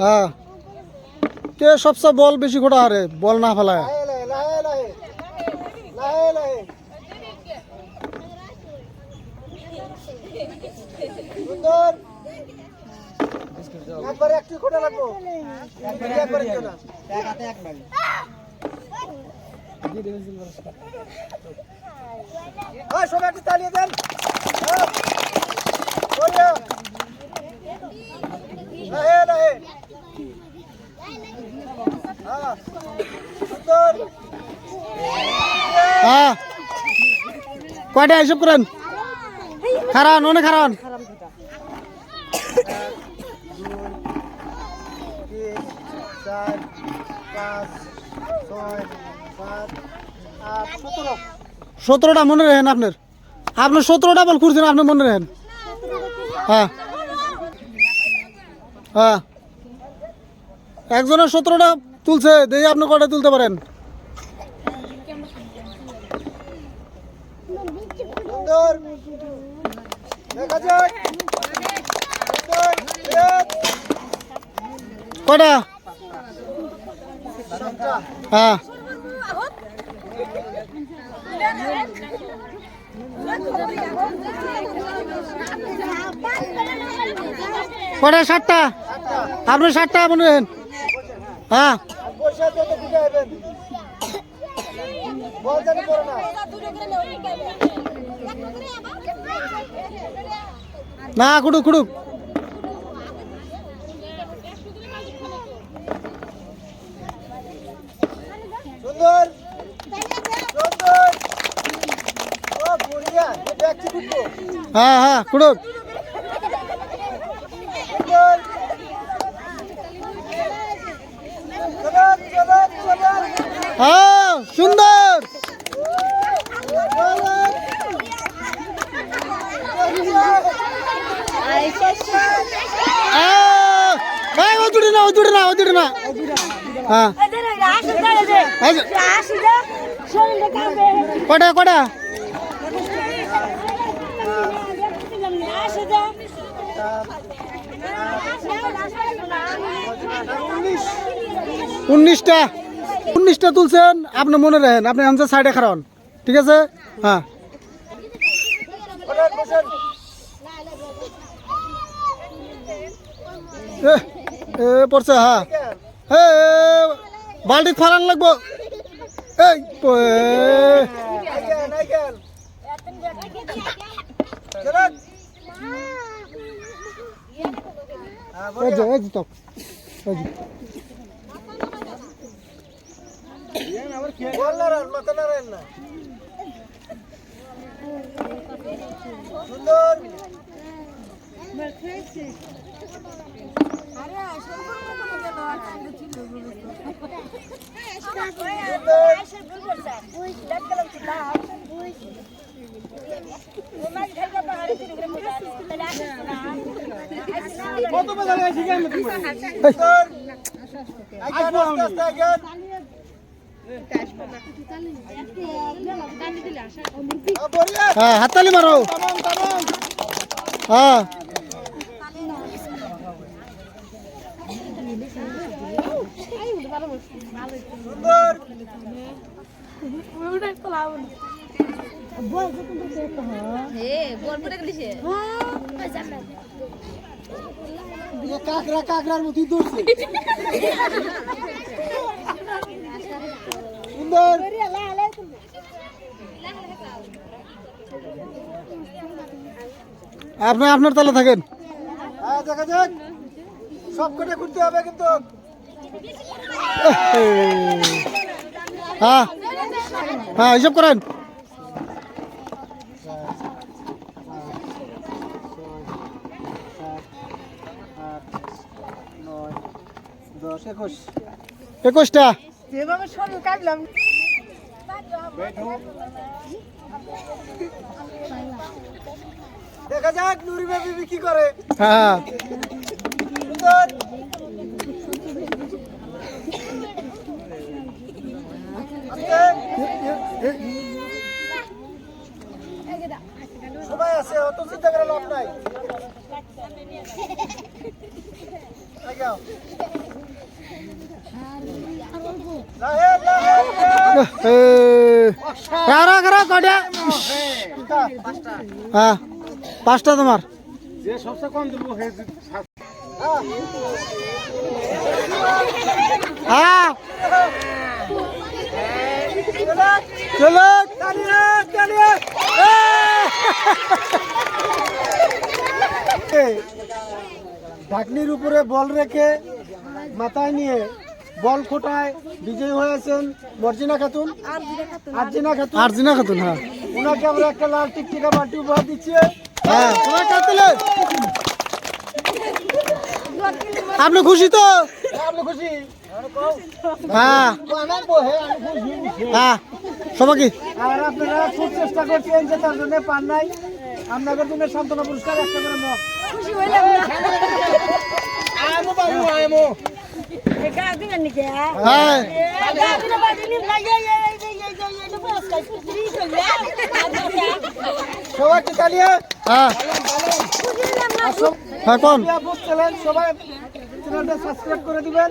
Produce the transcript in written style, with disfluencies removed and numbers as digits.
হ্যাঁ কে সবচেয়ে বল বেশি ঘোটা হারে বল না ফেলায় একবারে একটু খোটা লাগবো একবারে কেউ না এক হাতে এক বাড়ি হ্যাঁ সবাই একটু তালিয়ে দেন হ্যাঁ কয়টা হিসাব করেন খারান অনেক খারান 4 5 6 7 8 17টা মনে রাখেন আপনার 17টা বল করছেন আপনি মনে রাখেন হ্যাঁ হ্যাঁ একজনের 17টা তুলছে দেখি আপনি কয়টা তুলতে পারেন সুন্দর দেখা যাক কয়টা হ্যাঁ কয়টা 7টা আপনি 7টা মনে রাখেন হ্যাঁ না কুড়ুক কুড়ুক সুন্দর সুন্দর ও বড়িয়া দেখছি কুটবো হ্যাঁ হ্যাঁ কুড়ুক সুন্দর চলন চলন চলন হ্যাঁ সুন্দর ওজুড়ে না হ্যাঁ কটা কটা উনিশটা তুলছেন আপনি মনে রাখেন আপনি আনসার সাইডে খারান ঠিক আছে হ্যাঁ পড়ছে হ্যাঁ বালতি ফালান লাগবো এই সুন্দর হ্যাঁ হাততালি মারো হ্যাঁ কাকড়া কাকড়ার মতো দৌড়ছে সুন্দর আপনি আপনার তালে থাকেন হ্যাঁ দেখা যাক সব কটা করতে হবে কিন্তু হ্যাঁ হ্যাঁ হিসাব করেন 21টা যেভাবে শরীর কাটলাম দেখা যাক নুরিমা বিবি কি করে হ্যাঁ সুন্দর সবাই আছে অত চিন্তা করে লাভ নাই যাও লাহের লাহের কারা কারা কটা হ্যাঁ 5টা তোমার যে সবচেয়ে কম দিব হে হ্যাঁ চলো তালিয়ে তালিয়ে ঢাকনির উপরে বল রেখে মাথায় নিয়ে বল খোটায় বিজয়ী হয়েছেন মর্জিনা খাতুন আরজিনা খাতুন আরজিনা খাতুন হ্যাঁ ওনাকে আমরা একটা লাল টিকটিকা বাটি উপহার দিচ্ছি হ্যাঁ তোমার কাটলে আপনি খুশি তো আপনি খুশি হ্যাঁ হ্যাঁ সবাই কি আর আপনারা খুব চেষ্টা করছেন যে তার জন্য পান নাই আপনাদের জন্য সান্ত্বনা পুরস্কার একটা করে মগ খুশি হইলাম না আমো বাবু আমো একা দিবেন নাকি হ্যাঁ দিলে বাড়ি নিম লাগে এই পুরস্কার ফুটি চলে সবাই কি তালিয়ে হ্যাঁ খুশি হইলাম না হ্যাঁ কোন বুঝছিলেন সবাই চ্যানেলটা সাবস্ক্রাইব করে দিবেন